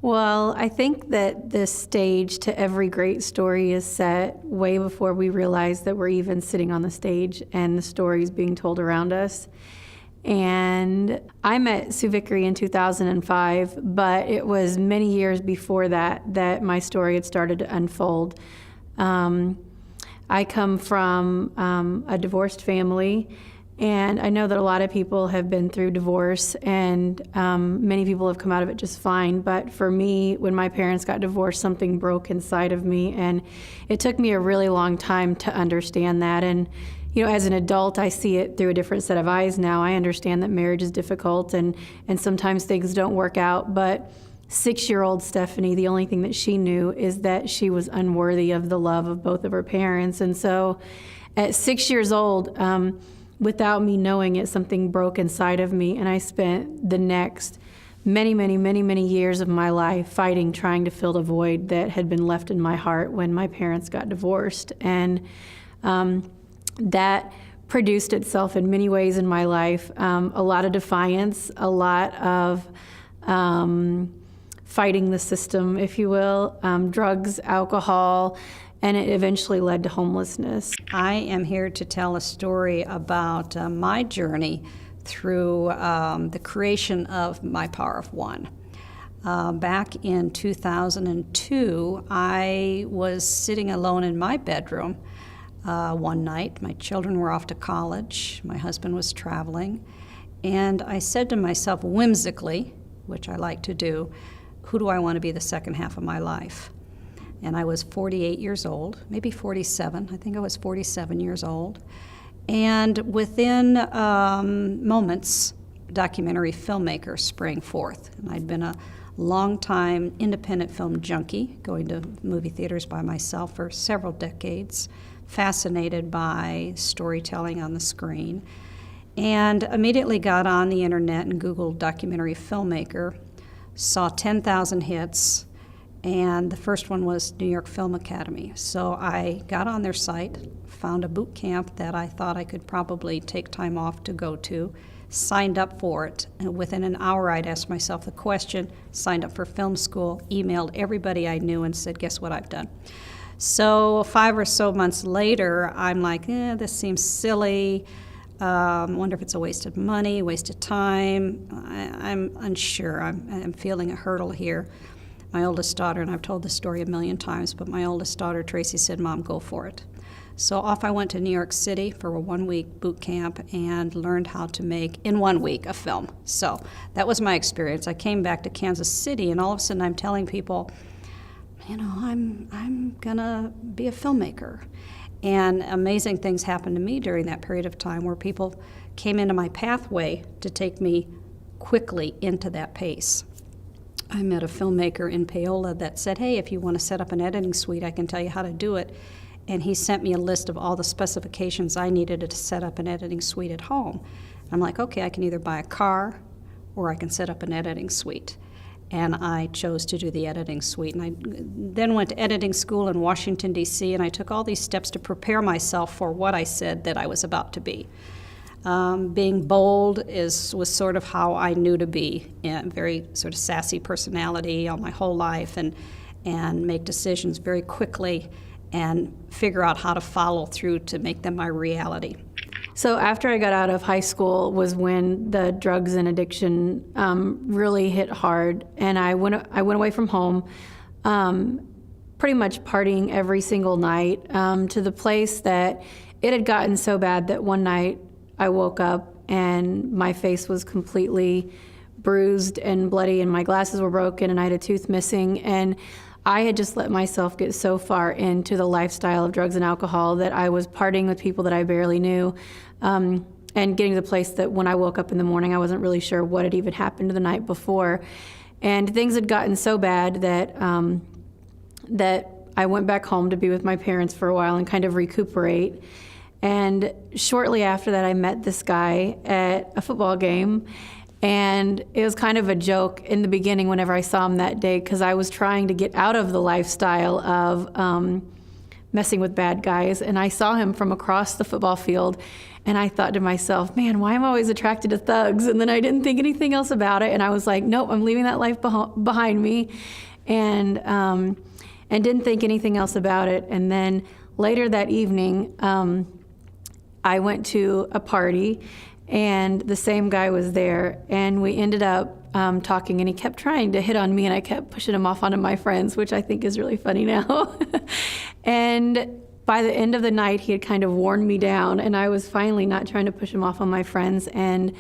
Well, I think that the stage to every great story is set way before we realize that we're even sitting on the stage and the story is being told around us. And I met Sue Vickery in 2005, but it was many years before that my story had started to unfold. I come from a divorced family, and I know that a lot of people have been through divorce, and many people have come out of it just fine. But for me, when my parents got divorced, something broke inside of me, and it took me a really long time to understand that. And as an adult, I see it through a different set of eyes now. I understand that marriage is difficult, and sometimes things don't work out. But 6-year-old Stephanie, the only thing that she knew is that she was unworthy of the love of both of her parents. And so at 6 years old, without me knowing it, something broke inside of me, and I spent the next many years of my life fighting, trying to fill the void that had been left in my heart when my parents got divorced. And that produced itself in many ways in my life. A lot of defiance, a lot of fighting the system, if you will, drugs, alcohol, and it eventually led to homelessness. I am here to tell a story about my journey through the creation of My Power of One. Back in 2002, I was sitting alone in my bedroom one night. My children were off to college, my husband was traveling, and I said to myself whimsically, which I like to do, who do I want to be the second half of my life? And I was 48 years old, maybe 47. I think I was 47 years old. And within moments, a documentary filmmaker sprang forth. And I'd been a long-time independent film junkie, going to movie theaters by myself for several decades, fascinated by storytelling on the screen, and immediately got on the internet and Googled documentary filmmaker, saw 10,000 hits, and the first one was New York Film Academy. So I got on their site, found a boot camp that I thought I could probably take time off to go to, signed up for it, and within an hour I'd asked myself the question, signed up for film school, emailed everybody I knew and said, guess what I've done? So 5 or so months later, I'm like, this seems silly. Wonder if it's a waste of money, waste of time. I'm unsure. I'm feeling a hurdle here. My oldest daughter, and I've told this story a million times, but my oldest daughter, Tracy, said, Mom, go for it. So off I went to New York City for a 1-week boot camp and learned how to make, in 1 week, a film. So that was my experience. I came back to Kansas City, and all of a sudden I'm telling people, I'm gonna be a filmmaker. And amazing things happened to me during that period of time where people came into my pathway to take me quickly into that pace. I met a filmmaker in Paola that said, hey, if you want to set up an editing suite, I can tell you how to do it. And he sent me a list of all the specifications I needed to set up an editing suite at home. I'm like, okay, I can either buy a car or I can set up an editing suite. And I chose to do the editing suite. And I then went to editing school in Washington, D.C., and I took all these steps to prepare myself for what I said that I was about to be. Being bold was sort of how I knew to be, very sort of sassy personality all my whole life, and make decisions very quickly and figure out how to follow through to make them my reality. So after I got out of high school was when the drugs and addiction really hit hard, and I went away from home, pretty much partying every single night, to the place that it had gotten so bad that one night I woke up and my face was completely bruised and bloody, and my glasses were broken, and I had a tooth missing, and I had just let myself get so far into the lifestyle of drugs and alcohol that I was partying with people that I barely knew, and getting to the place that when I woke up in the morning, I wasn't really sure what had even happened the night before. And things had gotten so bad that that I went back home to be with my parents for a while and kind of recuperate. And shortly after that, I met this guy at a football game. And it was kind of a joke in the beginning whenever I saw him that day, because I was trying to get out of the lifestyle of messing with bad guys. And I saw him from across the football field, And I thought to myself, man, why am I always attracted to thugs? And then I didn't think anything else about it. And I was like, nope, I'm leaving that life behind me. And didn't think anything else about it. And then later that evening, I went to a party, and the same guy was there. And we ended up talking, and he kept trying to hit on me, and I kept pushing him off onto my friends, which I think is really funny now. And by the end of the night, he had kind of worn me down, and I was finally not trying to push him off on my friends. And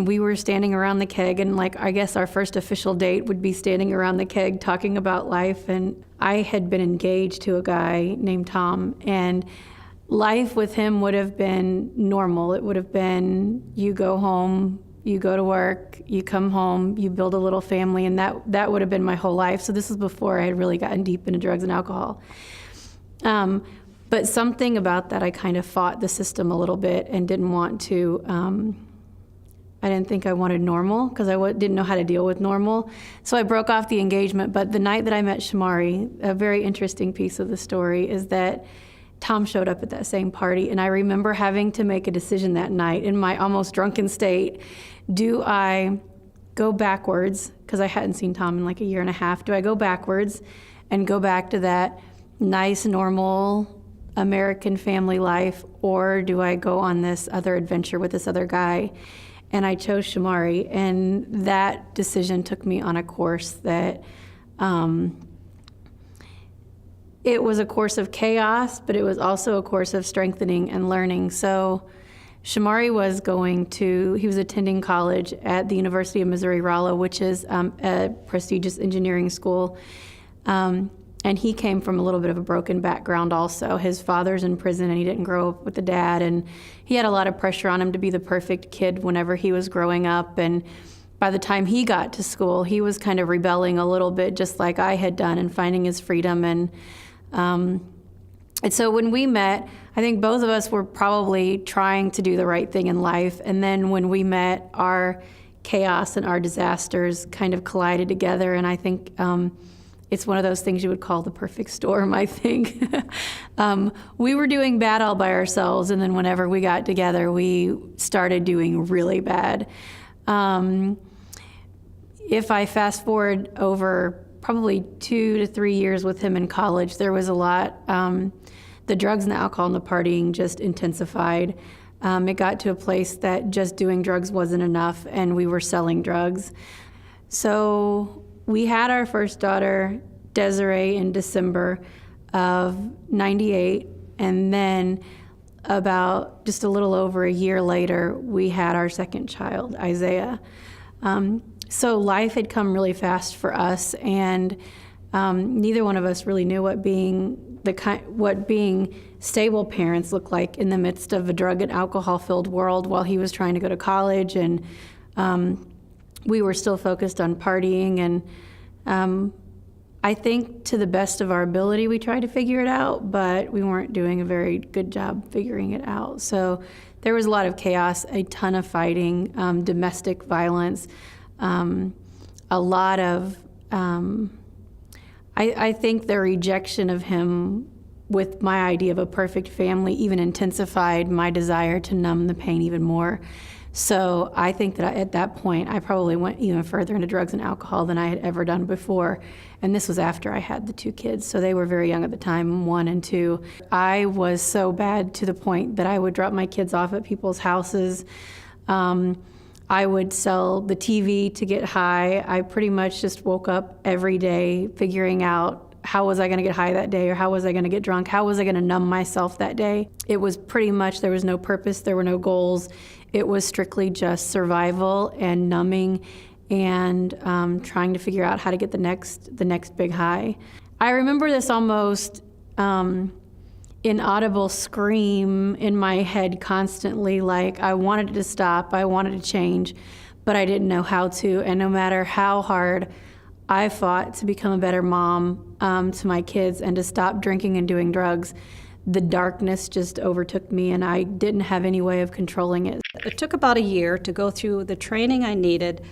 we were standing around the keg, and like, I guess our first official date would be standing around the keg talking about life. And I had been engaged to a guy named Tom, and life with him would have been normal. It would have been, you go home, you go to work, you come home, you build a little family, and that would have been my whole life. So this was before I had really gotten deep into drugs and alcohol. But something about that, I kind of fought the system a little bit and didn't want to, I didn't think I wanted normal, because I didn't know how to deal with normal. So I broke off the engagement. But the night that I met Shamari, a very interesting piece of the story is that Tom showed up at that same party, and I remember having to make a decision that night in my almost drunken state. Do I go backwards, because I hadn't seen Tom in like a year and a half, do I go backwards and go back to that nice, normal American family life, or do I go on this other adventure with this other guy? And I chose Shamari, and that decision took me on a course that, it was a course of chaos, but it was also a course of strengthening and learning. So Shamari he was attending college at the University of Missouri-Rolla, which is a prestigious engineering school. And he came from a little bit of a broken background also. His father's in prison, and he didn't grow up with a dad. And he had a lot of pressure on him to be the perfect kid whenever he was growing up. And by the time he got to school, he was kind of rebelling a little bit, just like I had done, and finding his freedom. And so when we met, I think both of us were probably trying to do the right thing in life. And then when we met, our chaos and our disasters kind of collided together. And I think it's one of those things you would call the perfect storm, I think. We were doing bad all by ourselves, and then whenever we got together, we started doing really bad. If I fast forward over probably 2 to 3 years with him in college, there was a lot. The drugs and the alcohol and the partying just intensified. It got to a place that just doing drugs wasn't enough, and we were selling drugs. So we had our first daughter, Desiree, in December of '98, and then about just a little over a year later, we had our second child, Isaiah. So life had come really fast for us, and neither one of us really knew what being stable parents looked like in the midst of a drug and alcohol-filled world while he was trying to go to college, and we were still focused on partying. And I think to the best of our ability, we tried to figure it out, but we weren't doing a very good job figuring it out. So there was a lot of chaos, a ton of fighting, domestic violence, a lot of, I think the rejection of him with my idea of a perfect family even intensified my desire to numb the pain even more. So I think that at that point, I probably went even further into drugs and alcohol than I had ever done before. And this was after I had the 2 kids. So they were very young at the time, 1 and 2. I was so bad to the point that I would drop my kids off at people's houses. I would sell the TV to get high. I pretty much just woke up every day figuring out how was I going to get high that day, or how was I going to get drunk? How was I going to numb myself that day? It was pretty much, there was no purpose, there were no goals. It was strictly just survival and numbing and trying to figure out how to get the next big high. I remember this almost inaudible scream in my head constantly, like I wanted it to stop, I wanted to change, but I didn't know how to. And no matter how hard I fought to become a better mom to my kids and to stop drinking and doing drugs, the darkness just overtook me, and I didn't have any way of controlling it. It took about a year to go through the training I needed,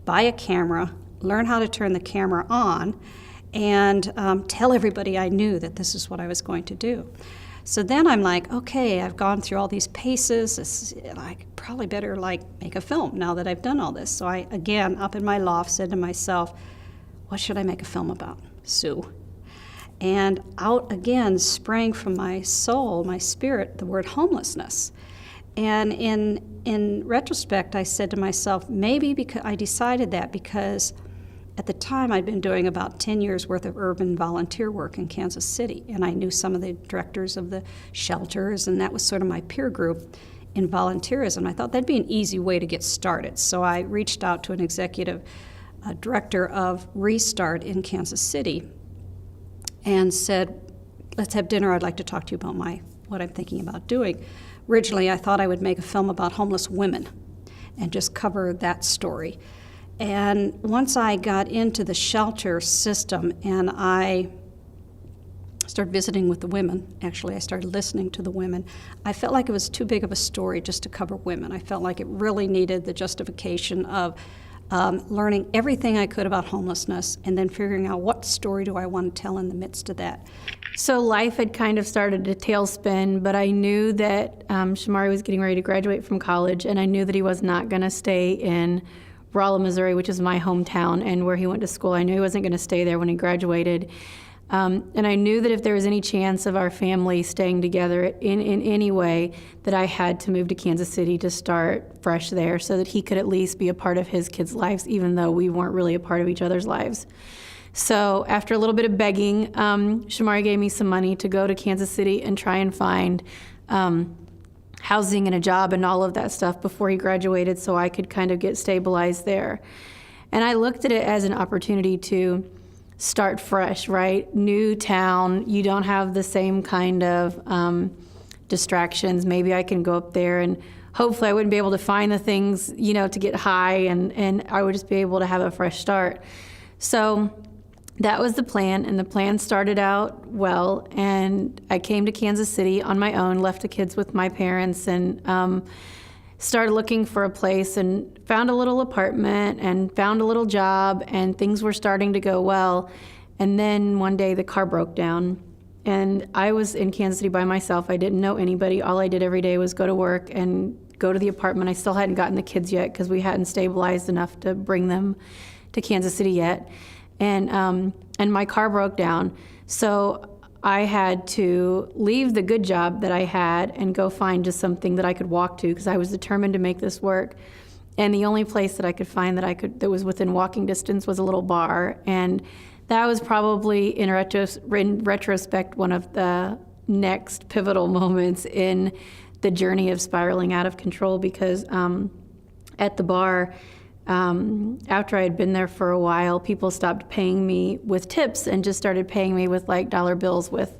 buy a camera, learn how to turn the camera on, and tell everybody I knew that this is what I was going to do. So then I'm like, okay, I've gone through all these paces. I probably better make a film now that I've done all this. So I, again, up in my loft, said to myself, what should I make a film about? Sue. And out again sprang from my soul, my spirit, the word homelessness. And in retrospect, I said to myself, maybe because I decided that because at the time I'd been doing about 10 years worth of urban volunteer work in Kansas City, and I knew some of the directors of the shelters, and that was sort of my peer group in volunteerism. I thought that'd be an easy way to get started. So I reached out to an executive director of Restart in Kansas City and said, let's have dinner. I'd like to talk to you about what I'm thinking about doing. Originally, I thought I would make a film about homeless women and just cover that story. And once I got into the shelter system and I started visiting with the women, actually I started listening to the women, I felt like it was too big of a story just to cover women. I felt like it really needed the justification of learning everything I could about homelessness and then figuring out what story do I want to tell in the midst of that. So life had kind of started to tailspin, but I knew that Shamari was getting ready to graduate from college, and I knew that he was not going to stay in Rolla, Missouri, which is my hometown and where he went to school. I knew he wasn't going to stay there when he graduated. And I knew that if there was any chance of our family staying together in any way, that I had to move to Kansas City to start fresh there so that he could at least be a part of his kids' lives, even though we weren't really a part of each other's lives. So after a little bit of begging, Shamari gave me some money to go to Kansas City and try and find housing and a job and all of that stuff before he graduated so I could kind of get stabilized there. And I looked at it as an opportunity to start fresh, right? New town, you don't have the same kind of distractions. Maybe I can go up there and hopefully I wouldn't be able to find the things, to get high and I would just be able to have a fresh start. So that was the plan, and the plan started out well, and I came to Kansas City on my own, left the kids with my parents, and started looking for a place and found a little apartment and found a little job, and things were starting to go well. And then one day the car broke down, and I was in Kansas City by myself. I didn't know anybody. All I did every day was go to work and go to the apartment. I still hadn't gotten the kids yet because we hadn't stabilized enough to bring them to Kansas City yet. And my car broke down, so I had to leave the good job that I had and go find just something that I could walk to because I was determined to make this work. And the only place that I could find that was within walking distance was a little bar, and that was probably in retrospect one of the next pivotal moments in the journey of spiraling out of control because at the bar. After I had been there for a while, people stopped paying me with tips and just started paying me with dollar bills with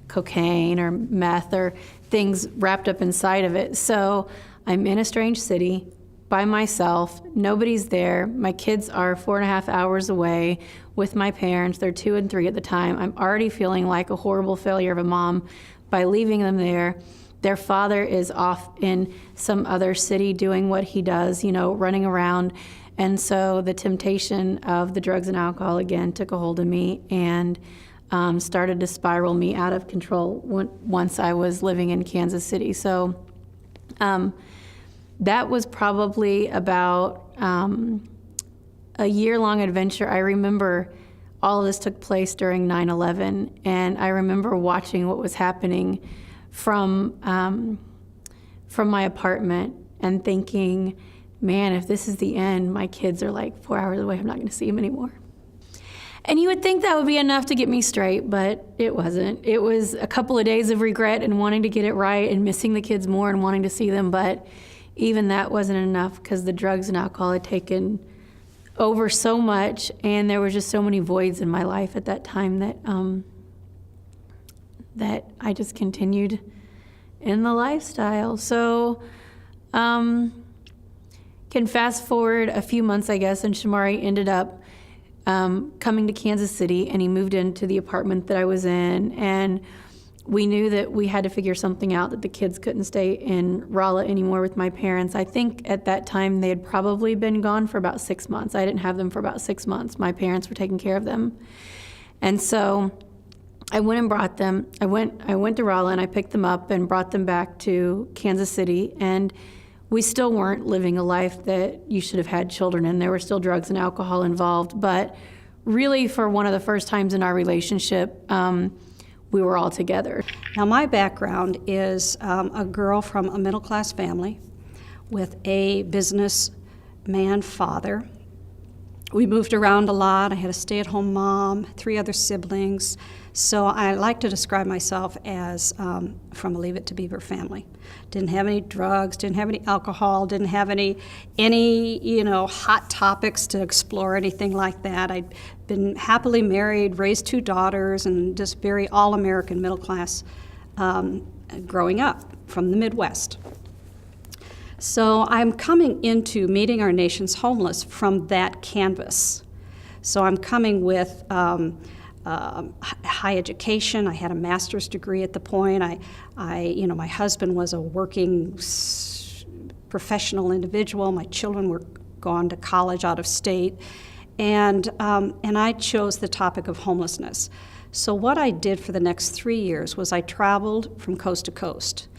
cocaine or meth or things wrapped up inside of it. So I'm in a strange city by myself. Nobody's there. My kids are 4.5 hours away with my parents. They're 2 and 3 at the time. I'm already feeling like a horrible failure of a mom by leaving them there. Their father is off in some other city doing what he does, running around. And so the temptation of the drugs and alcohol again took a hold of me and started to spiral me out of control once I was living in Kansas City. So that was probably about a year-long adventure. I remember all of this took place during 9/11, and I remember watching what was happening from my apartment and thinking, man, if this is the end, my kids are 4 hours away. I'm not going to see them anymore. And you would think that would be enough to get me straight, but it wasn't. It was a couple of days of regret and wanting to get it right and missing the kids more and wanting to see them, but even that wasn't enough because the drugs and alcohol had taken over so much, and there were just so many voids in my life at that time that I just continued in the lifestyle. So can fast forward a few months, I guess, and Shamari ended up coming to Kansas City, and he moved into the apartment that I was in, and we knew that we had to figure something out, that the kids couldn't stay in Rolla anymore with my parents. I think at that time they had probably been gone for about 6 months. I didn't have them for about 6 months. My parents were taking care of them. And so I went and brought them. I went to Rolla and I picked them up and brought them back to Kansas City. And we still weren't living a life that you should have had children in. There were still drugs and alcohol involved. But really, for one of the first times in our relationship, we were all together. Now, my background is a girl from a middle-class family with a businessman father. We moved around a lot. I had a stay-at-home mom, 3 other siblings. So I like to describe myself as from a Leave It to Beaver family. Didn't have any drugs, didn't have any alcohol, didn't have any hot topics to explore, anything like that. I'd been happily married, raised 2 daughters, and just very all-American middle class growing up from the Midwest. So I'm coming into meeting our nation's homeless from that canvas. So I'm coming with high education. I had a master's degree at the point. My husband was a working professional individual. My children were gone to college out of state, and I chose the topic of homelessness. So what I did for the next 3 years was I traveled from coast to coast,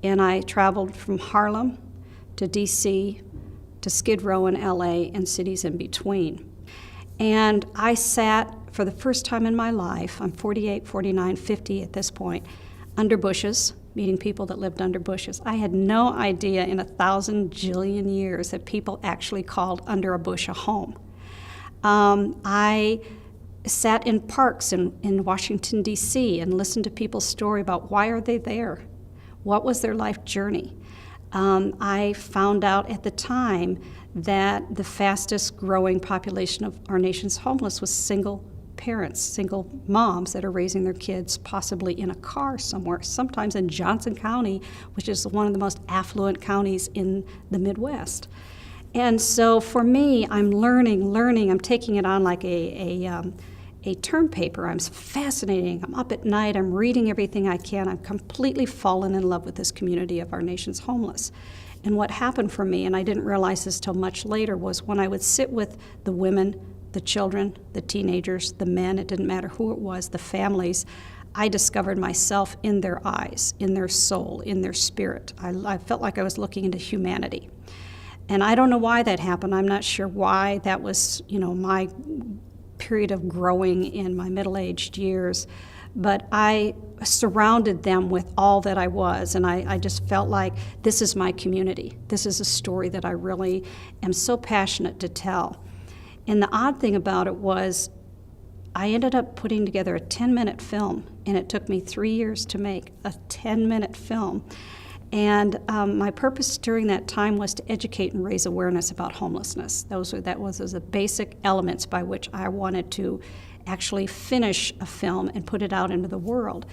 and I traveled from Harlem to D.C., to Skid Row in L.A., and cities in between. And I sat, for the first time in my life, I'm 48, 49, 50 at this point, under bushes, meeting people that lived under bushes. I had no idea in 1,000 jillion years that people actually called under a bush a home. I sat in parks in Washington, D.C., and listened to people's story about why are they there? What was their life journey? I found out at the time that the fastest growing population of our nation's homeless was single parents, single moms that are raising their kids possibly in a car somewhere, sometimes in Johnson County, which is one of the most affluent counties in the Midwest. And so for me, I'm learning, I'm taking it on like a term paper. I'm fascinating. I'm up at night. I'm reading everything I can. I'm completely fallen in love with this community of our nation's homeless. And what happened for me, and I didn't realize this till much later, was when I would sit with the women, the children, the teenagers, the men, it didn't matter who it was, the families, I discovered myself in their eyes, in their soul, in their spirit. I felt like I was looking into humanity. And I don't know why that happened. I'm not sure why that was, my period of growing in my middle-aged years, but I surrounded them with all that I was, and I just felt like this is my community. This is a story that I really am so passionate to tell. And the odd thing about it was I ended up putting together a 10-minute film, and it took me 3 years to make a 10-minute film. And my purpose during that time was to educate and raise awareness about homelessness. That was the basic elements by which I wanted to actually finish a film and put it out into the world.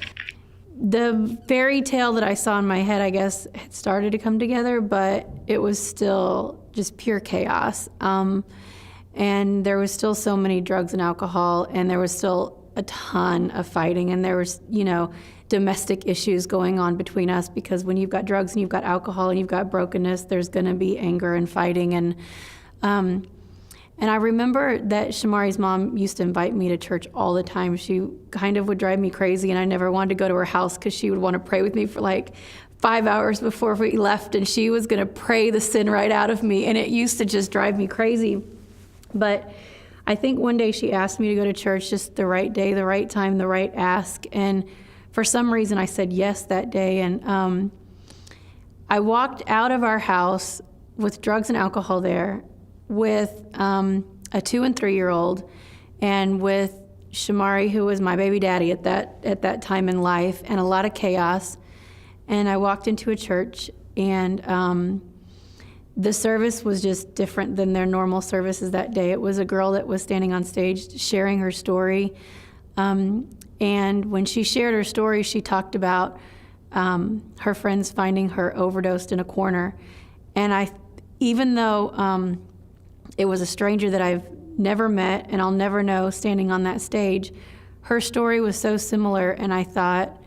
The fairy tale that I saw in my head, I guess, had started to come together, but it was still just pure chaos. And there was still so many drugs and alcohol, and there was still a ton of fighting, and there was, domestic issues going on between us, because when you've got drugs and you've got alcohol and you've got brokenness, there's going to be anger and fighting. And I remember that Shamari's mom used to invite me to church all the time. She kind of would drive me crazy, and I never wanted to go to her house because she would want to pray with me for like 5 hours before we left, and she was going to pray the sin right out of me, and it used to just drive me crazy. But I think one day she asked me to go to church, just the right day, the right time, the right ask, and for some reason I said yes that day. And I walked out of our house with drugs and alcohol there, with a 2 and 3-year-old, and with Shamari, who was my baby daddy at that time in life, and a lot of chaos. And I walked into a church, and the service was just different than their normal services that day. It was a girl that was standing on stage sharing her story. And when she shared her story, she talked about her friends finding her overdosed in a corner. And even though it was a stranger that I've never met and I'll never know standing on that stage, her story was so similar, and I thought,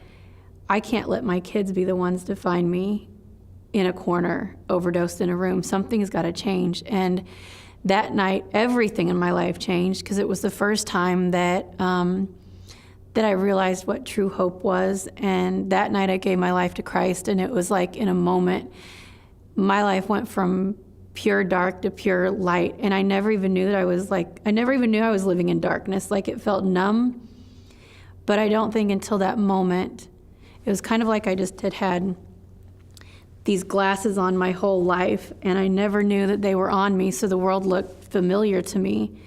I can't let my kids be the ones to find me in a corner, overdosed in a room. Something's got to change. And that night, everything in my life changed, because it was the first time that that I realized what true hope was. And that night I gave my life to Christ, and it was like in a moment, my life went from pure dark to pure light. And I never even knew I was living in darkness. Like, it felt numb. But I don't think until that moment, it was kind of like I just had these glasses on my whole life, and I never knew that they were on me, so the world looked familiar to me.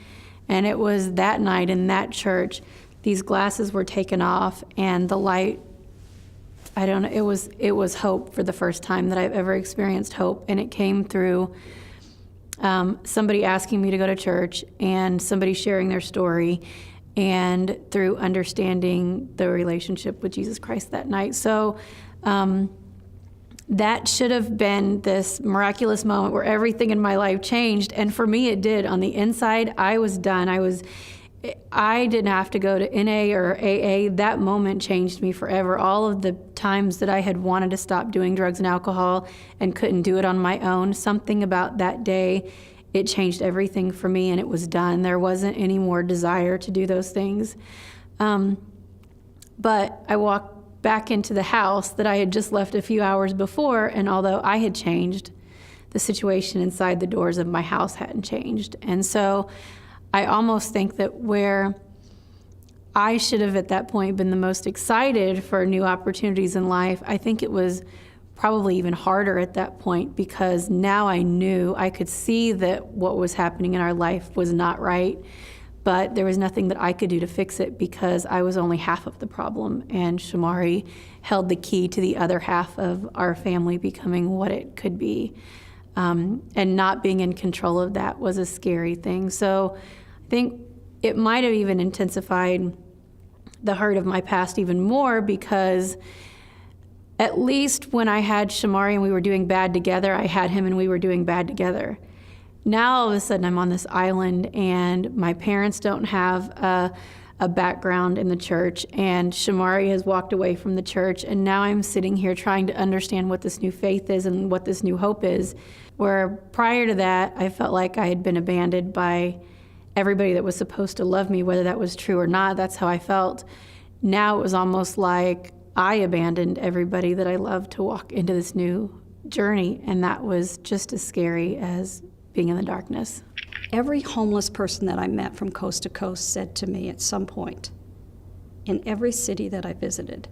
And it was that night in that church, these glasses were taken off, and the light, I don't know, it was hope for the first time that I've ever experienced hope. And it came through somebody asking me to go to church, and somebody sharing their story, and through understanding the relationship with Jesus Christ that night. So that should have been this miraculous moment where everything in my life changed. And for me, it did. On the inside, I was done. I didn't have to go to NA or AA. That moment changed me forever. All of the times that I had wanted to stop doing drugs and alcohol and couldn't do it on my own, something about that day, it changed everything for me, and it was done. There wasn't any more desire to do those things. But I walked back into the house that I had just left a few hours before, and although I had changed, the situation inside the doors of my house hadn't changed. And so I almost think that where I should have at that point been the most excited for new opportunities in life, I think it was probably even harder at that point, because now I could see that what was happening in our life was not right, but there was nothing that I could do to fix it, because I was only half of the problem, and Shamari held the key to the other half of our family becoming what it could be. And not being in control of that was a scary thing. So I think it might have even intensified the hurt of my past even more, because at least when I had Shamari and we were doing bad together, I had him and we were doing bad together. Now all of a sudden I'm on this island, and my parents don't have a background in the church, and Shamari has walked away from the church, and now I'm sitting here trying to understand what this new faith is and what this new hope is, where prior to that I felt like I had been abandoned by everybody that was supposed to love me, whether that was true or not. That's how I felt. Now it was almost like I abandoned everybody that I loved to walk into this new journey, and that was just as scary as being in the darkness. Every homeless person that I met from coast to coast said to me at some point, in every city that I visited,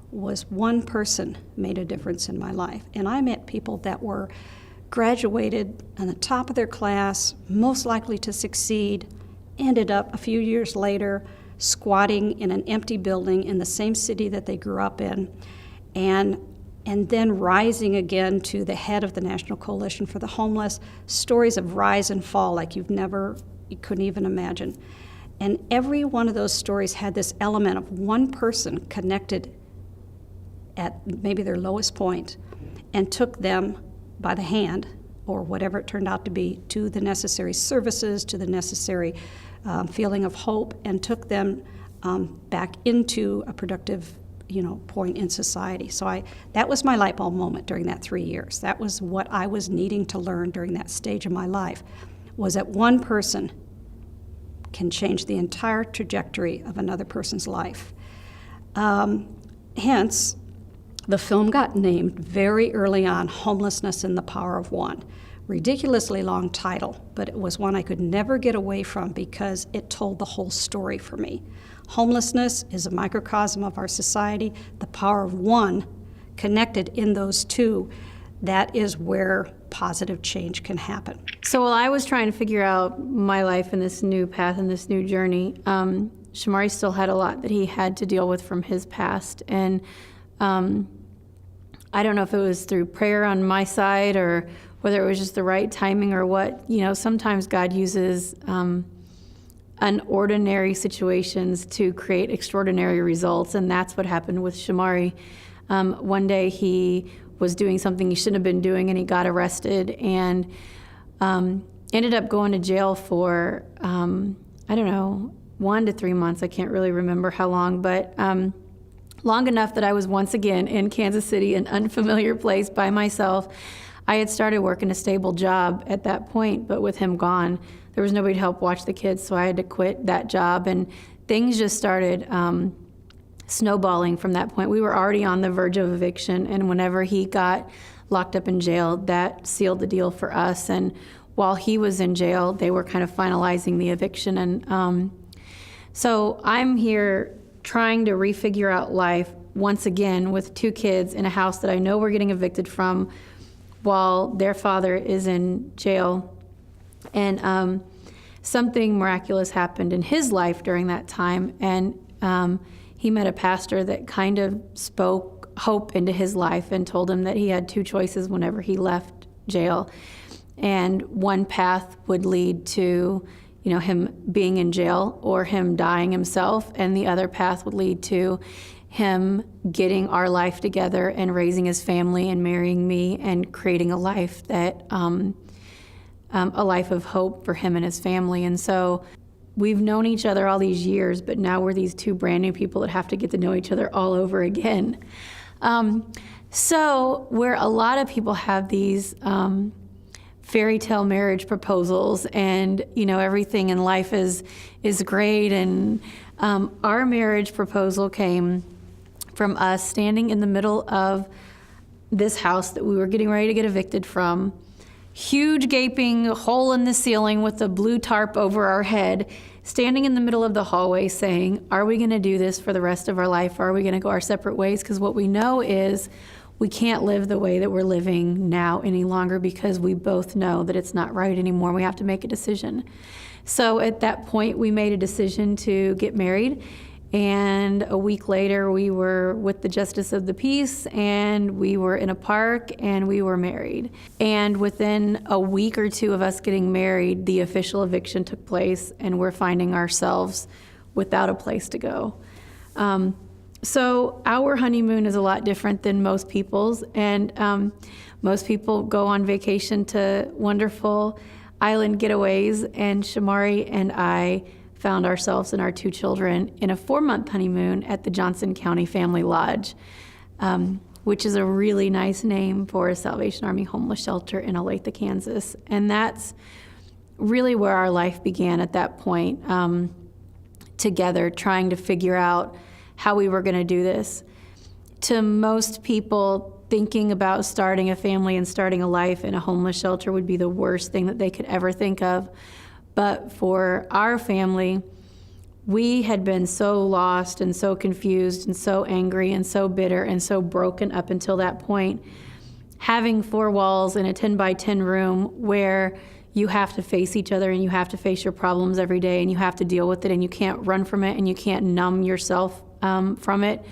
was one person made a difference in my life. And I met people that were graduated on the top of their class, most likely to succeed, ended up a few years later squatting in an empty building in the same city that they grew up in, and then rising again to the head of the National Coalition for the Homeless, stories of rise and fall like you couldn't even imagine. And every one of those stories had this element of one person connected at maybe their lowest point and took them by the hand, or whatever it turned out to be, to the necessary services, to the necessary feeling of hope, and took them back into a productive point in society. So that was my light bulb moment during that 3 years. That was what I was needing to learn during that stage of my life, was that one person can change the entire trajectory of another person's life. Hence, the film got named very early on, Homelessness and the Power of One. Ridiculously long title, but it was one I could never get away from because it told the whole story for me. Homelessness is a microcosm of our society. The power of one, connected in those two, that is where positive change can happen. So while I was trying to figure out my life in this new path and this new journey, Shamari still had a lot that he had to deal with from his past. And I don't know if it was through prayer on my side or whether it was just the right timing or what. Sometimes God uses unordinary situations to create extraordinary results, and that's what happened with Shamari. One day he was doing something he shouldn't have been doing, and he got arrested and ended up going to jail for, 1 to 3 months. I can't really remember how long, but long enough that I was once again in Kansas City, an unfamiliar place by myself. I had started working a stable job at that point, but with him gone, there was nobody to help watch the kids, so I had to quit that job, and things just started snowballing from that point. We were already on the verge of eviction, and whenever he got locked up in jail, that sealed the deal for us. And while he was in jail, they were kind of finalizing the eviction. And so I'm here trying to refigure out life once again with 2 kids in a house that I know we're getting evicted from while their father is in jail. And something miraculous happened in his life during that time. And he met a pastor that kind of spoke hope into his life and told him that he had 2 choices whenever he left jail. And one path would lead to, him being in jail or him dying himself, and the other path would lead to him getting our life together and raising his family and marrying me and creating a life that, a life of hope for him and his family. And so we've known each other all these years, but now we're these 2 brand new people that have to get to know each other all over again. So where a lot of people have these fairy tale marriage proposals and, everything in life is great. And our marriage proposal came from us standing in the middle of this house that we were getting ready to get evicted from. Huge gaping hole in the ceiling with a blue tarp over our head, standing in the middle of the hallway saying, are we going to do this for the rest of our life? Or are we going to go our separate ways? Because what we know is we can't live the way that we're living now any longer, because we both know that it's not right anymore. We have to make a decision. So at that point, we made a decision to get married. And a week later, we were with the Justice of the Peace, and we were in a park, and we were married. And within a week or 2 of us getting married, the official eviction took place, and we're finding ourselves without a place to go. So our honeymoon is a lot different than most people's, and most people go on vacation to wonderful island getaways, and Shamari and I found ourselves and our 2 children in a 4-month honeymoon at the Johnson County Family Lodge, which is a really nice name for a Salvation Army homeless shelter in Olathe, Kansas. And that's really where our life began at that point, together, trying to figure out how we were going to do this. To most people, thinking about starting a family and starting a life in a homeless shelter would be the worst thing that they could ever think of. But for our family, we had been so lost and so confused and so angry and so bitter and so broken up until that point. Having 4 walls in a 10 by 10 room where you have to face each other and you have to face your problems every day and you have to deal with it and you can't run from it and you can't numb yourself from it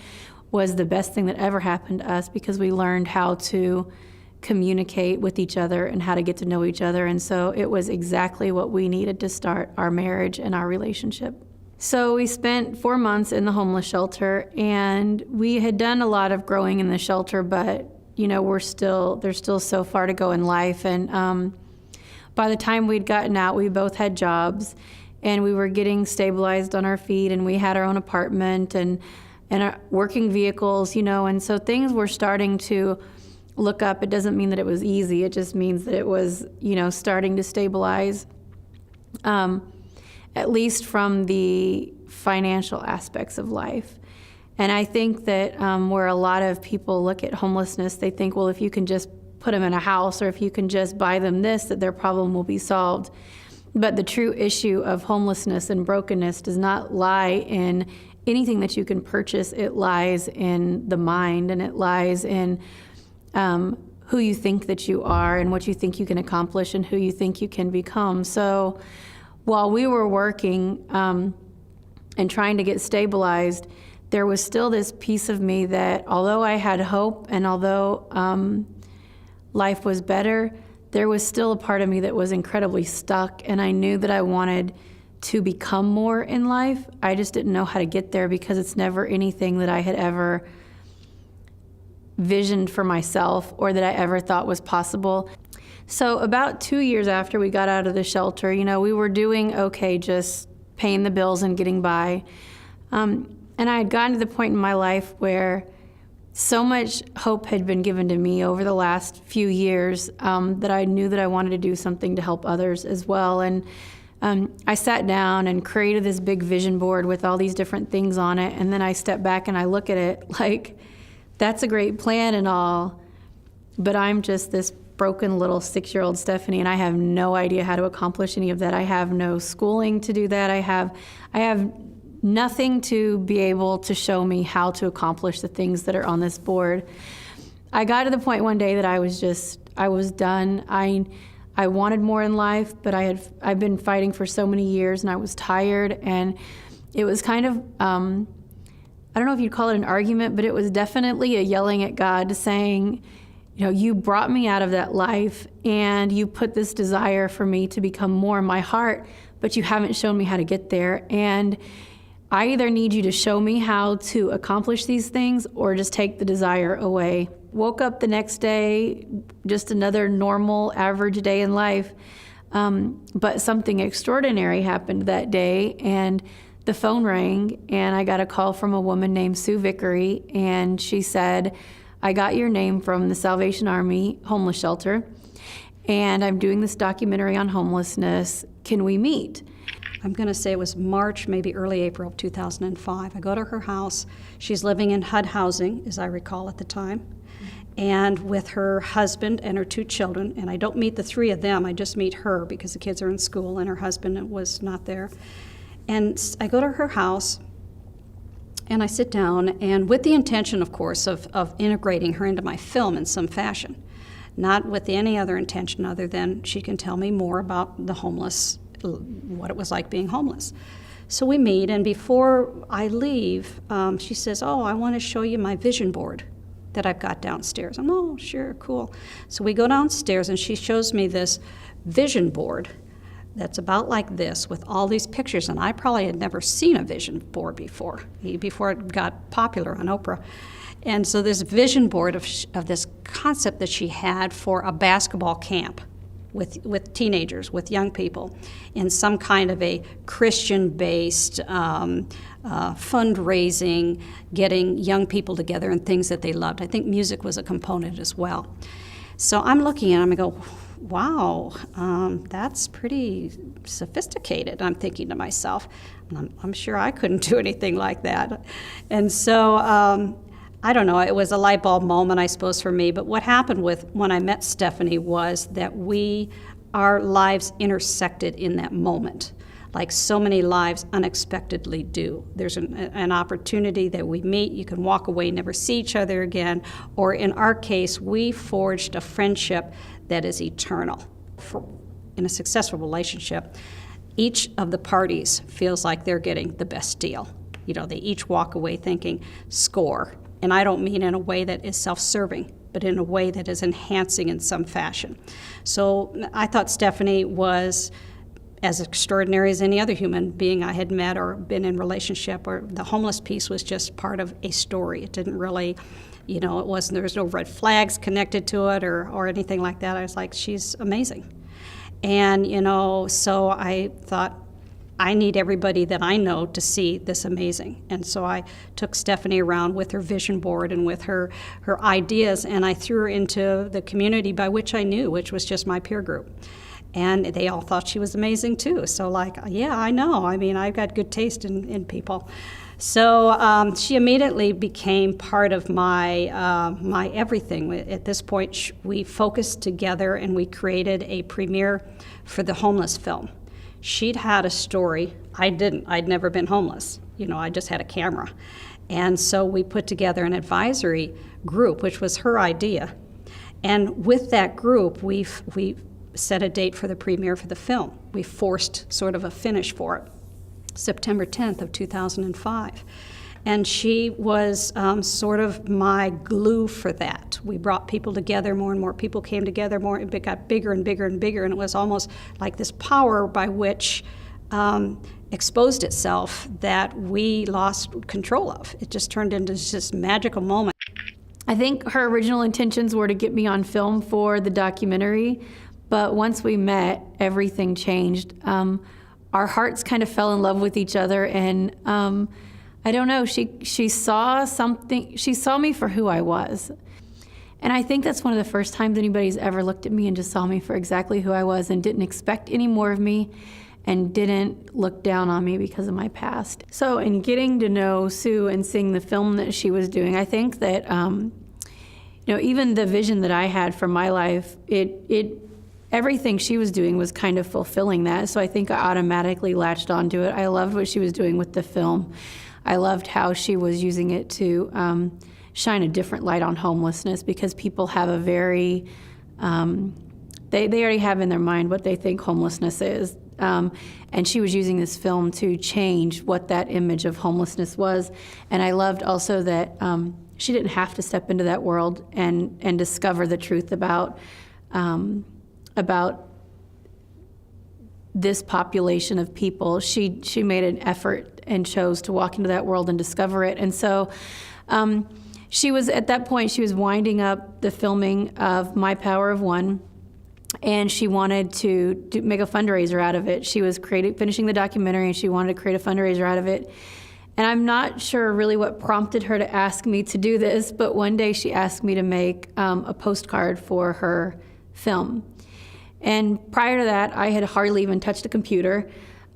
was the best thing that ever happened to us, because we learned how to communicate with each other and how to get to know each other. And so it was exactly what we needed to start our marriage and our relationship. So we spent 4 months in the homeless shelter, and we had done a lot of growing in the shelter, but there's still so far to go in life. And by the time we'd gotten out, we both had jobs, and we were getting stabilized on our feet, and we had our own apartment and our working vehicles, and so things were starting to look up. It doesn't mean that it was easy. It just means that it was, starting to stabilize, at least from the financial aspects of life. And I think that where a lot of people look at homelessness, they think, well, if you can just put them in a house, or if you can just buy them this, that their problem will be solved. But the true issue of homelessness and brokenness does not lie in anything that you can purchase. It lies in the mind, and it lies in who you think that you are and what you think you can accomplish and who you think you can become. So while we were working and trying to get stabilized, there was still this piece of me that, although I had hope and although life was better, there was still a part of me that was incredibly stuck, and I knew that I wanted to become more in life. I just didn't know how to get there, because it's never anything that I had ever visioned for myself or that I ever thought was possible. So about 2 years after we got out of the shelter, we were doing okay, just paying the bills and getting by. And I had gotten to the point in my life where so much hope had been given to me over the last few years that I knew that I wanted to do something to help others as well. And I sat down and created this big vision board with all these different things on it, and then I step back and I look at it like, that's a great plan and all, but I'm just this broken little 6-year-old Stephanie, and I have no idea how to accomplish any of that. I have no schooling to do that. I have nothing to be able to show me how to accomplish the things that are on this board. I got to the point one day that I was done. I wanted more in life, but I've been fighting for so many years, and I was tired, and it was kind of, I don't know if you'd call it an argument, but it was definitely a yelling at God, saying, you brought me out of that life, and you put this desire for me to become more in my heart, but you haven't shown me how to get there. And I either need you to show me how to accomplish these things or just take the desire away. Woke up the next day, just another normal, average day in life. But something extraordinary happened that day, and the phone rang, and I got a call from a woman named Sue Vickery, and she said, I got your name from the Salvation Army homeless shelter, and I'm doing this documentary on homelessness. Can we meet? I'm going to say it was March, maybe early April of 2005. I go to her house. She's living in HUD housing, as I recall at the time, and with her husband and her 2 children. And I don't meet the 3 of them. I just meet her because the kids are in school and her husband was not there. And I go to her house, and I sit down, and with the intention, of course, of integrating her into my film in some fashion, not with any other intention other than she can tell me more about the homeless, what it was like being homeless. So we meet, and before I leave, she says, I want to show you my vision board that I've got downstairs. I'm, oh, sure, cool. So we go downstairs, and she shows me this vision board that's about like this with all these pictures, and I probably had never seen a vision board before it got popular on Oprah. And so this vision board of this concept that she had for a basketball camp with teenagers, with young people, in some kind of a Christian-based fundraising, getting young people together and things that they loved. I think music was a component as well. So I'm looking at them and I go, wow, that's pretty sophisticated, I'm thinking to myself. I'm sure I couldn't do anything like that. And so, I don't know, it was a light bulb moment, I suppose, for me. But what happened when I met Stephanie was that our lives intersected in that moment, like so many lives unexpectedly do. There's an opportunity that we meet, you can walk away, never see each other again, or in our case, we forged a friendship that is eternal. In a successful relationship, each of the parties feels like they're getting the best deal. They each walk away thinking, score. And I don't mean in a way that is self-serving, but in a way that is enhancing in some fashion. So I thought Stephanie was as extraordinary as any other human being I had met or been in relationship, or the homeless piece was just part of a story. It didn't really, there was no red flags connected to it or anything like that. I was like, she's amazing. And, so I thought, I need everybody that I know to see this amazing. And so I took Stephanie around with her vision board and with her ideas, and I threw her into the community by which I knew, which was just my peer group. And they all thought she was amazing too. So yeah, I know. I mean, I've got good taste in people. So she immediately became part of my everything. At this point, we focused together and we created a premiere for the homeless film. She'd had a story. I didn't. I'd never been homeless. I just had a camera. And so we put together an advisory group, which was her idea. And with that group, we set a date for the premiere for the film. We forced sort of a finish for it, September 10th of 2005. And she was sort of my glue for that. We brought people together, more and more people came together, it got bigger and bigger and bigger, and it was almost like this power by which exposed itself that we lost control of. It just turned into this magical moment. I think her original intentions were to get me on film for the documentary, but once we met, everything changed. Our hearts kind of fell in love with each other, and I don't know, she saw something, she saw me for who I was. And I think that's one of the first times anybody's ever looked at me and just saw me for exactly who I was and didn't expect any more of me. and didn't look down on me because of my past. So in getting to know Sue and seeing the film that she was doing, I think that, even the vision that I had for my life, everything she was doing was kind of fulfilling that. So I think I automatically latched onto it. I loved what she was doing with the film. I loved how she was using it to shine a different light on homelessness, because people have a very, they already have in their mind what they think homelessness is. And she was using this film to change what that image of homelessness was. And I loved also that she didn't have to step into that world and discover the truth about this population of people. She made an effort and chose to walk into that world and discover it. And so she was, at that point, she was winding up the filming of My Power of One, and she wanted to make a fundraiser out of it. She was finishing the documentary, and she wanted to create a fundraiser out of it. And I'm not sure really what prompted her to ask me to do this, but one day she asked me to make a postcard for her film. And prior to that, I had hardly even touched a computer.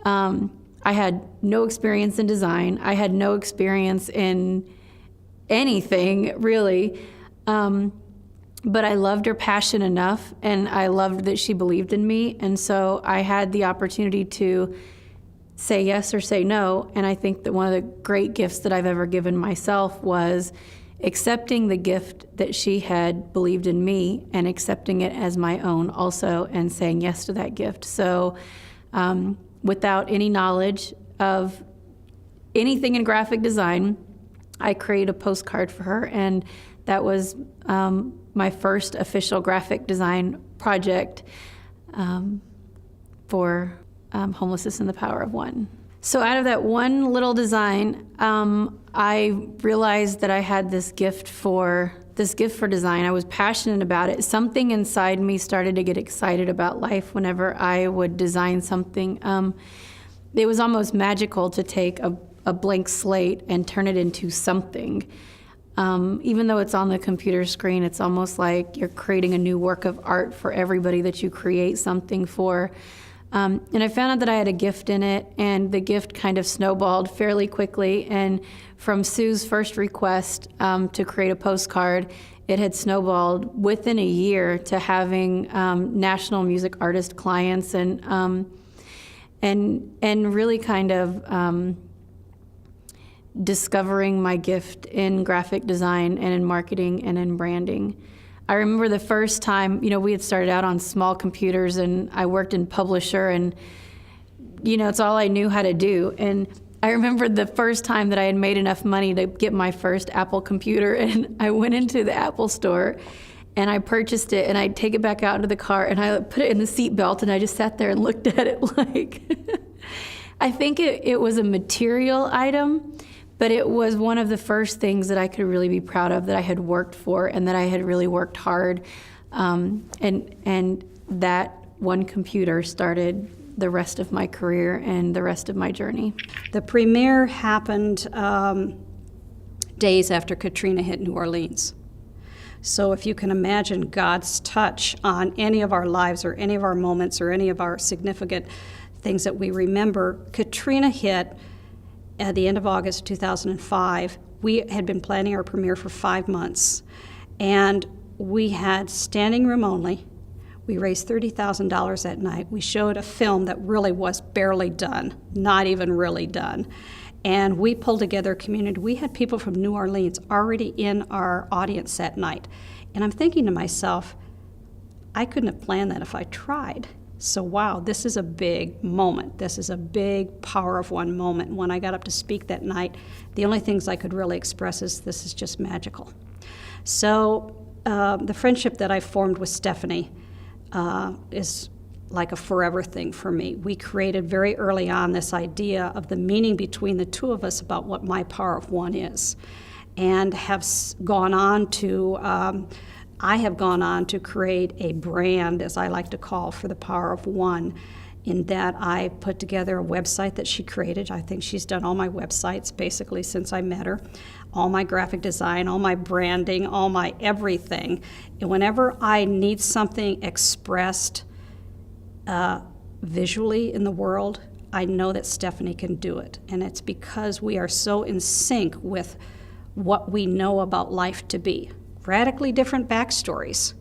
I had no experience in design. I had no experience in anything, really. But I loved her passion enough, and I loved that she believed in me. And so I had the opportunity to say yes or say no. And I think that one of the great gifts that I've ever given myself was accepting the gift that she had believed in me and accepting it as my own also, and saying yes to that gift. So without any knowledge of anything in graphic design, I created a postcard for her, and that was my first official graphic design project for Homelessness and the Power of One. So out of that one little design, I realized that I had this gift for design. I was passionate about it. Something inside me started to get excited about life whenever I would design something. It was almost magical to take a blank slate and turn it into something. Even though it's on the computer screen, it's almost like you're creating a new work of art for everybody that you create something for. And I found out that I had a gift in it, and the gift kind of snowballed fairly quickly. And from Sue's first request to create a postcard, it had snowballed within a year to having national music artist clients, and really kind of discovering my gift in graphic design and in marketing and in branding. I remember the first time, we had started out on small computers, and I worked in Publisher, and, it's all I knew how to do. And I remember the first time that I had made enough money to get my first Apple computer, and I went into the Apple store and I purchased it, and I'd take it back out into the car, and I put it in the seat belt, and I just sat there and looked at it like, I think it was a material item, but it was one of the first things that I could really be proud of, that I had worked for and that I had really worked hard. And that one computer started the rest of my career and the rest of my journey. The premiere happened days after Katrina hit New Orleans. So if you can imagine God's touch on any of our lives or any of our moments or any of our significant things that we remember, Katrina hit at the end of August 2005. We had been planning our premiere for 5 months, and we had standing room only. We raised $30,000 that night. We showed a film that really was barely done, not even really done. And we pulled together a community. We had people from New Orleans already in our audience that night. And I'm thinking to myself, I couldn't have planned that if I tried. So wow, this is a big moment. This is a big Power of One moment. When I got up to speak that night, the only things I could really express is this is just magical. So the friendship that I formed with Stephanie is like a forever thing for me. We created very early on this idea of the meaning between the two of us about what My Power of One is, and have gone on to I have gone on to create a brand, as I like to call, for the Power of One, in that I put together a website that she created. I think she's done all my websites basically since I met her, all my graphic design, all my branding, all my everything. And whenever I need something expressed visually in the world, I know that Stephanie can do it. And it's because we are so in sync with what we know about life to be. Radically different backstories,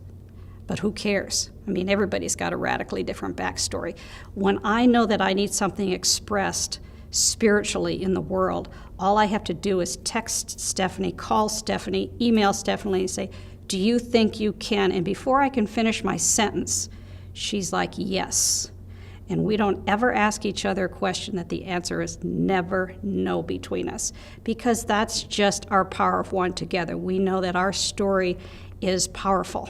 but who cares? I mean, everybody's got a radically different backstory. When I know that I need something expressed spiritually in the world, all I have to do is text Stephanie, call Stephanie, email Stephanie, and say, do you think you can? And before I can finish my sentence, she's like, yes. And we don't ever ask each other a question that the answer is never no between us, because that's just our power of one together. We know that our story is powerful.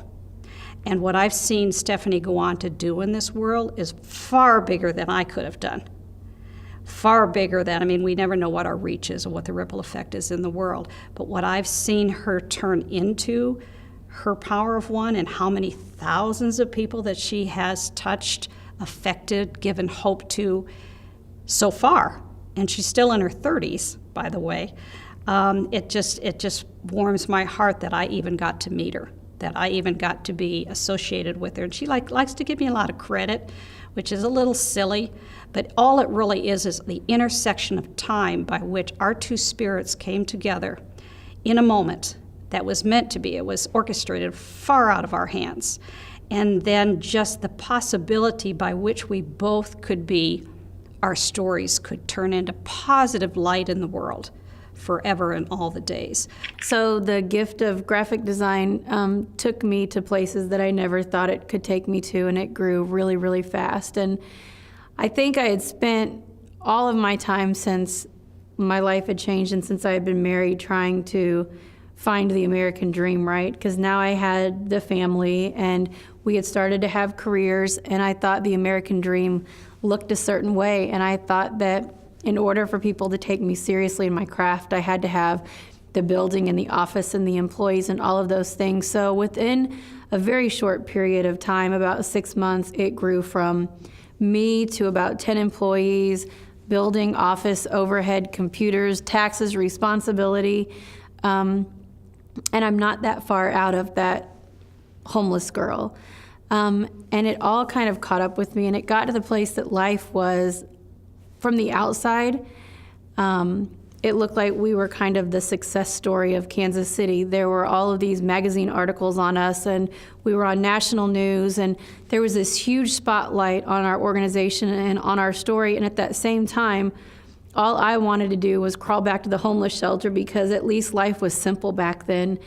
And what I've seen Stephanie go on to do in this world is far bigger than I could have done. Far bigger than, I mean, we never know what our reach is or what the ripple effect is in the world. But what I've seen her turn into, her power of one, and how many thousands of people that she has touched, affected, given hope to so far, and she's still in her 30s, by the way. It just warms my heart that I even got to meet her, that I even got to be associated with her. And she likes to give me a lot of credit, which is a little silly, but all it really is the intersection of time by which our two spirits came together in a moment that was meant to be. It was orchestrated far out of our hands. And then just the possibility by which we both could be, our stories could turn into positive light in the world forever and all the days. So the gift of graphic design took me to places that I never thought it could take me to, and it grew really, really fast. And I think I had spent all of my time since my life had changed and since I had been married trying to find the American dream, right? Because now I had the family and we had started to have careers, and I thought the American dream looked a certain way, and I thought that in order for people to take me seriously in my craft, I had to have the building and the office and the employees and all of those things. So within a very short period of time, about 6 months, it grew from me to about 10 employees, building, office, overhead, computers, taxes, responsibility. And I'm not that far out of that homeless girl. And it all kind of caught up with me, and it got to the place that life was, from the outside, it looked like we were kind of the success story of Kansas City. There were all of these magazine articles on us, and we were on national news, and there was this huge spotlight on our organization and on our story. And at that same time, all I wanted to do was crawl back to the homeless shelter, because at least life was simple back then.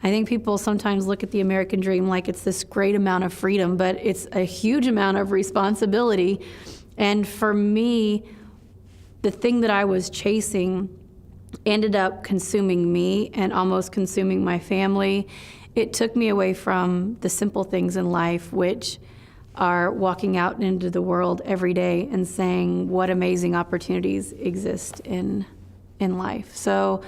I think people sometimes look at the American dream like it's this great amount of freedom, but it's a huge amount of responsibility. And for me, the thing that I was chasing ended up consuming me and almost consuming my family. It took me away from the simple things in life, which are walking out into the world every day and saying what amazing opportunities exist in life. So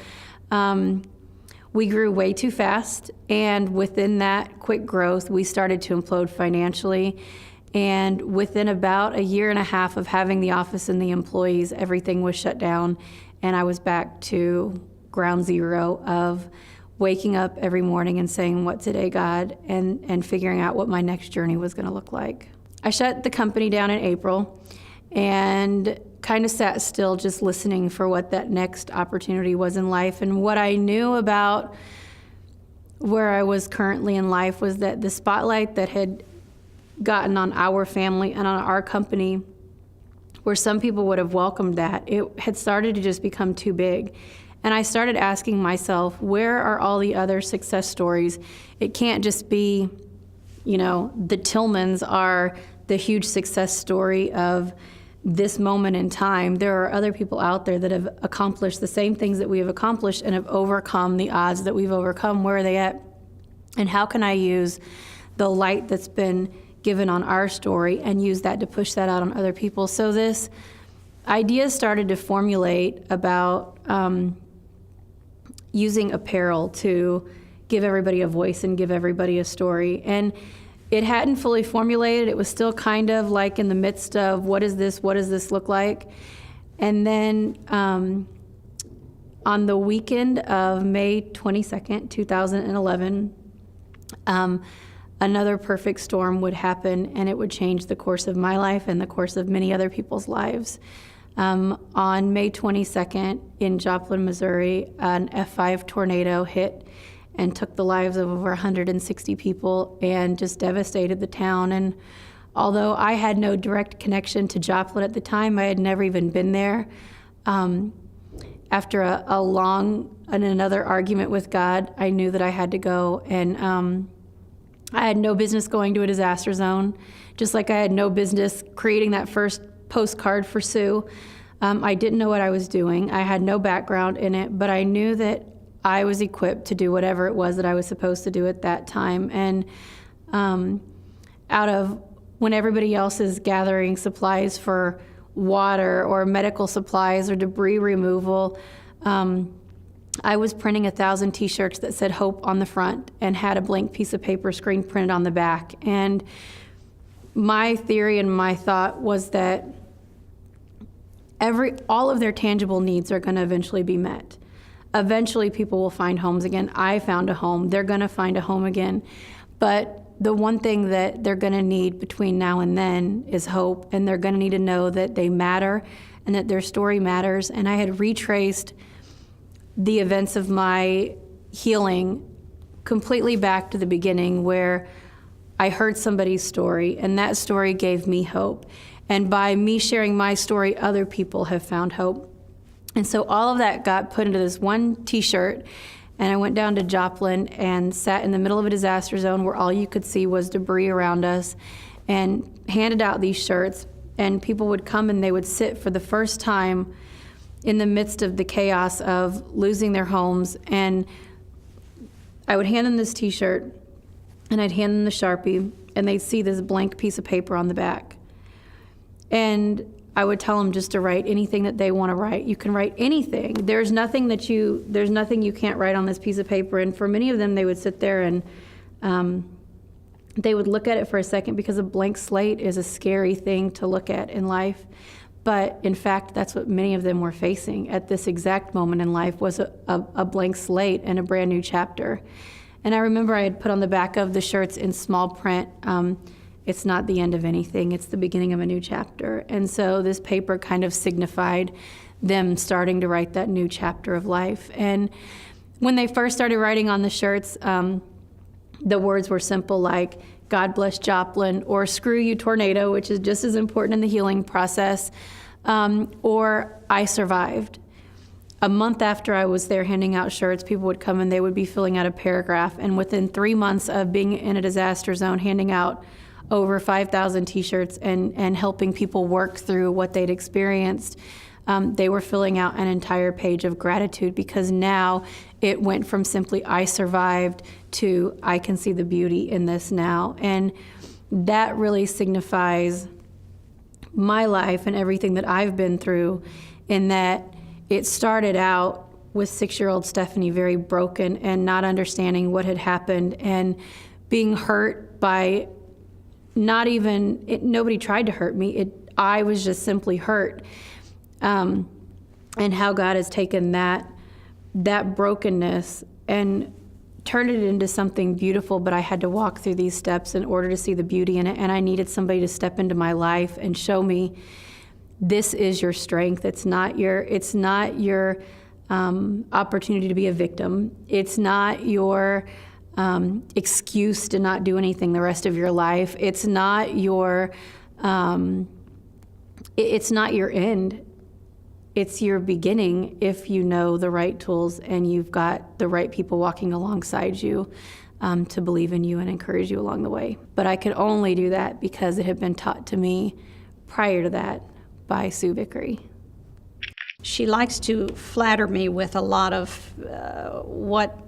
we grew way too fast, and within that quick growth, we started to implode financially. And within about a year and a half of having the office and the employees, everything was shut down, and I was back to ground zero of waking up every morning and saying, "What today, God?" and figuring out what my next journey was going to look like. I shut the company down in April and kind of sat still, just listening for what that next opportunity was in life. And what I knew about where I was currently in life was that the spotlight that had gotten on our family and on our company, where some people would have welcomed that, it had started to just become too big. And I started asking myself, where are all the other success stories? It can't just be, the Tillmans are the huge success story of this moment in time. There are other people out there that have accomplished the same things that we have accomplished and have overcome the odds that we've overcome. Where are they at? And how can I use the light that's been given on our story and use that to push that out on other people? So this idea started to formulate about using apparel to give everybody a voice and give everybody a story. And it hadn't fully formulated. It was still kind of like in the midst of what does this look like? And then on the weekend of May 22nd, 2011, another perfect storm would happen, and it would change the course of my life and the course of many other people's lives. On May 22nd in Joplin, Missouri, an F5 tornado hit and took the lives of over 160 people and just devastated the town. And although I had no direct connection to Joplin at the time, I had never even been there. After a long and another argument with God, I knew that I had to go. And I had no business going to a disaster zone, just like I had no business creating that first postcard for Sue. I didn't know what I was doing. I had no background in it, but I knew that I was equipped to do whatever it was that I was supposed to do at that time. And out of when everybody else is gathering supplies for water or medical supplies or debris removal, I was printing 1,000 T-shirts that said hope on the front and had a blank piece of paper screen printed on the back. And my theory and my thought was that all of their tangible needs are going to eventually be met. Eventually people will find homes again. I found a home. They're going to find a home again. But the one thing that they're going to need between now and then is hope, and they're going to need to know that they matter and that their story matters. And I had retraced the events of my healing completely back to the beginning, where I heard somebody's story, and that story gave me hope. And by me sharing my story, other people have found hope. And so all of that got put into this one T-shirt, and I went down to Joplin and sat in the middle of a disaster zone where all you could see was debris around us, and handed out these shirts. And people would come and they would sit for the first time in the midst of the chaos of losing their homes. And I would hand them this T-shirt, and I'd hand them the Sharpie, and they'd see this blank piece of paper on the back. And I would tell them just to write anything that they want to write. You can write anything. There's nothing you can't write on this piece of paper. And for many of them, they would sit there and they would look at it for a second, because a blank slate is a scary thing to look at in life. But in fact, that's what many of them were facing at this exact moment in life, was a blank slate and a brand new chapter. And I remember I had put on the back of the shirts in small print, it's not the end of anything, it's the beginning of a new chapter. And so this paper kind of signified them starting to write that new chapter of life. And when they first started writing on the shirts, the words were simple, like, God bless Joplin, or screw you tornado, which is just as important in the healing process, or I survived. A month after I was there handing out shirts, people would come and they would be filling out a paragraph. And within 3 months of being in a disaster zone, handing out over 5,000 T-shirts and helping people work through what they'd experienced, they were filling out an entire page of gratitude, because now it went from simply I survived to I can see the beauty in this now. And that really signifies my life and everything that I've been through, in that it started out with 6-year-old Stephanie very broken and not understanding what had happened, and being hurt by nobody tried to hurt me. I was just simply hurt. And how God has taken that brokenness and turned it into something beautiful, but I had to walk through these steps in order to see the beauty in it, and I needed somebody to step into my life and show me, this is your strength. It's not your opportunity to be a victim. It's not your excuse to not do anything the rest of your life. It's not your it's not your end. It's your beginning if you know the right tools and you've got the right people walking alongside you to believe in you and encourage you along the way. But I could only do that because it had been taught to me prior to that by Sue Vickery. She likes to flatter me with a lot of what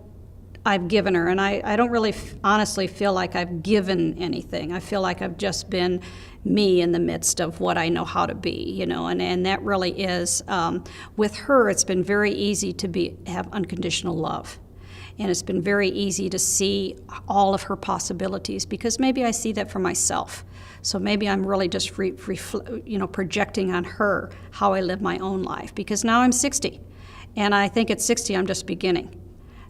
I've given her, and I don't really honestly feel like I've given anything. I feel like I've just been me in the midst of what I know how to be, and that really is, with her, it's been very easy to have unconditional love. And it's been very easy to see all of her possibilities, because maybe I see that for myself. So maybe I'm really just projecting on her how I live my own life, because now I'm 60. And I think at 60, I'm just beginning.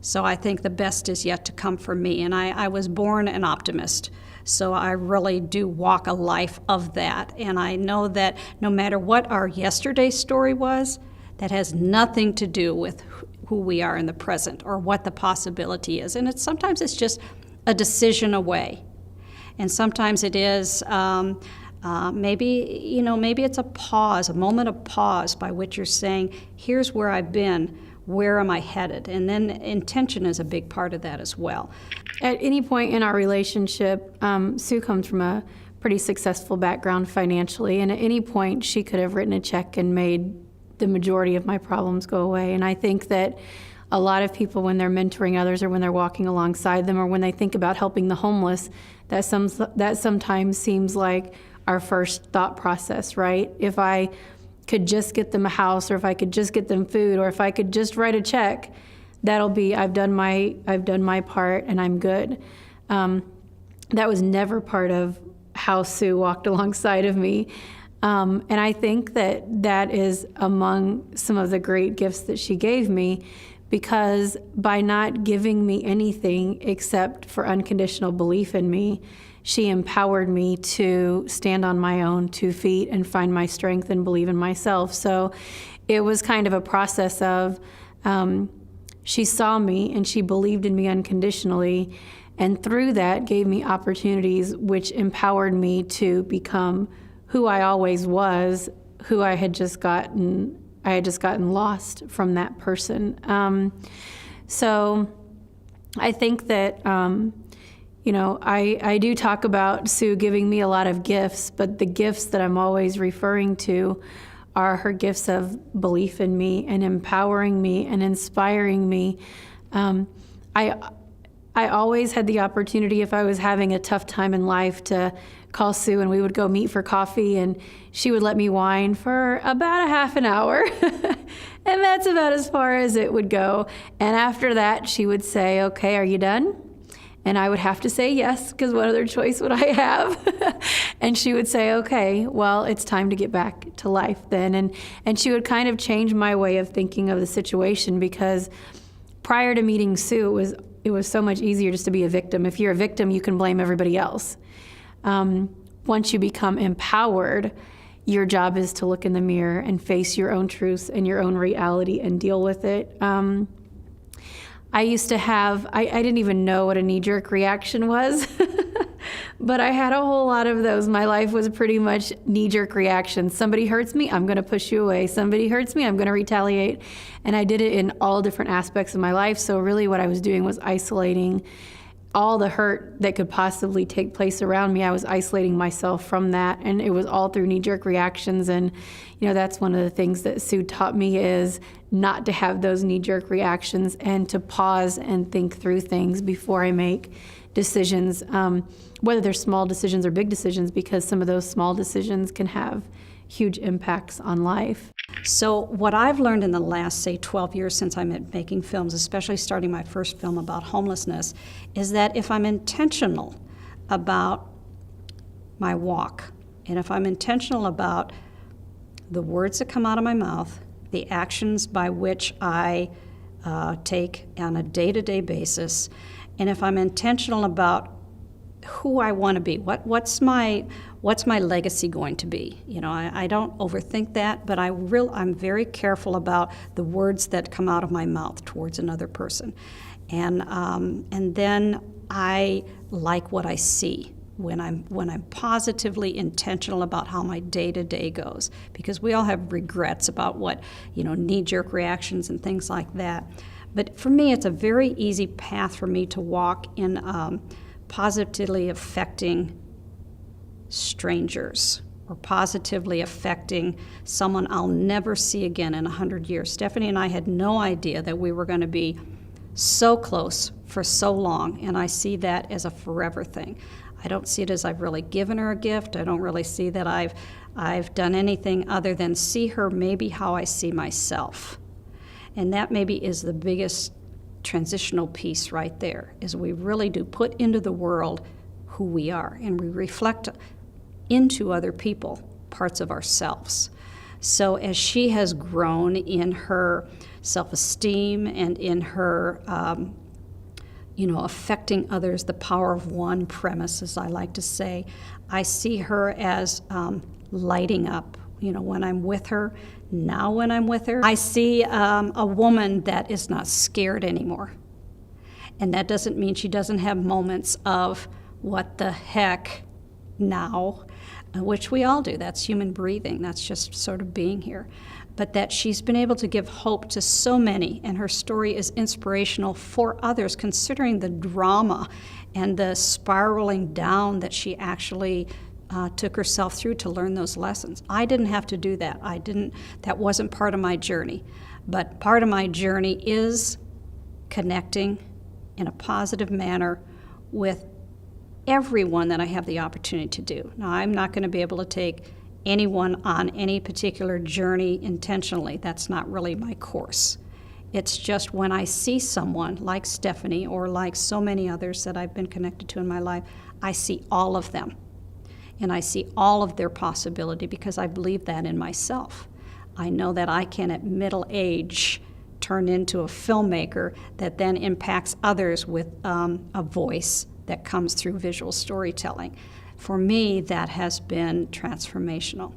So I think the best is yet to come for me. And I was born an optimist. So I really do walk a life of that. And I know that no matter what our yesterday story was, that has nothing to do with who we are in the present or what the possibility is. And sometimes it's just a decision away. And sometimes it is maybe it's a pause, a moment of pause by which you're saying, here's where I've been, where am I headed? And then intention is a big part of that as well. At any point in our relationship, Sue comes from a pretty successful background financially, and at any point she could have written a check and made the majority of my problems go away. And I think that a lot of people, when they're mentoring others or when they're walking alongside them or when they think about helping the homeless, that sometimes seems like our first thought process, right? If I could just get them a house, or if I could just get them food, or if I could just write a check, that'll be, I've done my part and I'm good. That was never part of how Sue walked alongside of me. And I think that is among some of the great gifts that she gave me, because by not giving me anything except for unconditional belief in me, she empowered me to stand on my own 2 feet and find my strength and believe in myself. So it was kind of a process of, she saw me and she believed in me unconditionally, and through that gave me opportunities which empowered me to become who I always was, who I had just gotten lost from that person. So I think that, I do talk about Sue giving me a lot of gifts, but the gifts that I'm always referring to are her gifts of belief in me and empowering me and inspiring me. I always had the opportunity, if I was having a tough time in life, to call Sue and we would go meet for coffee, and she would let me whine for about a half an hour. And that's about as far as it would go. And after that, she would say, "Okay, are you done?" And I would have to say yes, because what other choice would I have? And she would say, "Okay, well, it's time to get back to life then." And she would kind of change my way of thinking of the situation, because prior to meeting Sue, it was so much easier just to be a victim. If you're a victim, you can blame everybody else. Once you become empowered, your job is to look in the mirror and face your own truths and your own reality and deal with it. I used to have, I didn't even know what a knee-jerk reaction was, but I had a whole lot of those. My life was pretty much knee-jerk reactions. Somebody hurts me, I'm going to push you away. Somebody hurts me, I'm going to retaliate. And I did it in all different aspects of my life. So really what I was doing was isolating all the hurt that could possibly take place around me. I was isolating myself from that, and it was all through knee-jerk reactions. And that's one of the things that Sue taught me, is not to have those knee-jerk reactions and to pause and think through things before I make decisions, whether they're small decisions or big decisions, because some of those small decisions can have huge impacts on life. So what I've learned in the last, say, 12 years since I'm making films, especially starting my first film about homelessness, is that if I'm intentional about my walk, and if I'm intentional about the words that come out of my mouth, the actions by which I take on a day-to-day basis, and if I'm intentional about who I want to be, what's my legacy going to be? I don't overthink that, but I'm very careful about the words that come out of my mouth towards another person, and then I like what I see when I'm positively intentional about how my day-to-day goes, because we all have regrets about what knee-jerk reactions and things like that. But for me, it's a very easy path for me to walk in positively affecting strangers, or positively affecting someone I'll never see again in 100 years. Stephanie and I had no idea that we were going to be so close for so long, and I see that as a forever thing. I don't see it as I've really given her a gift. I don't really see that I've done anything other than see her maybe how I see myself. And that maybe is the biggest transitional piece right there, is we really do put into the world who we are, and we reflect into other people parts of ourselves. So as she has grown in her self-esteem and in her, affecting others, the power of one premise, as I like to say, I see her as lighting up. When I'm with her, now when I'm with her, I see a woman that is not scared anymore. And that doesn't mean she doesn't have moments of what the heck now, which we all do. That's human breathing. That's just sort of being here. But that she's been able to give hope to so many, and her story is inspirational for others, considering the drama and the spiraling down that she actually took herself through to learn those lessons. I didn't have to do that. That wasn't part of my journey. But part of my journey is connecting in a positive manner with everyone that I have the opportunity to do. Now, I'm not going to be able to take anyone on any particular journey intentionally. That's not really my course. It's just when I see someone like Stephanie or like so many others that I've been connected to in my life, I see all of them. And I see all of their possibility because I believe that in myself. I know that I can, at middle age, turn into a filmmaker that then impacts others with a voice that comes through visual storytelling. For me, that has been transformational.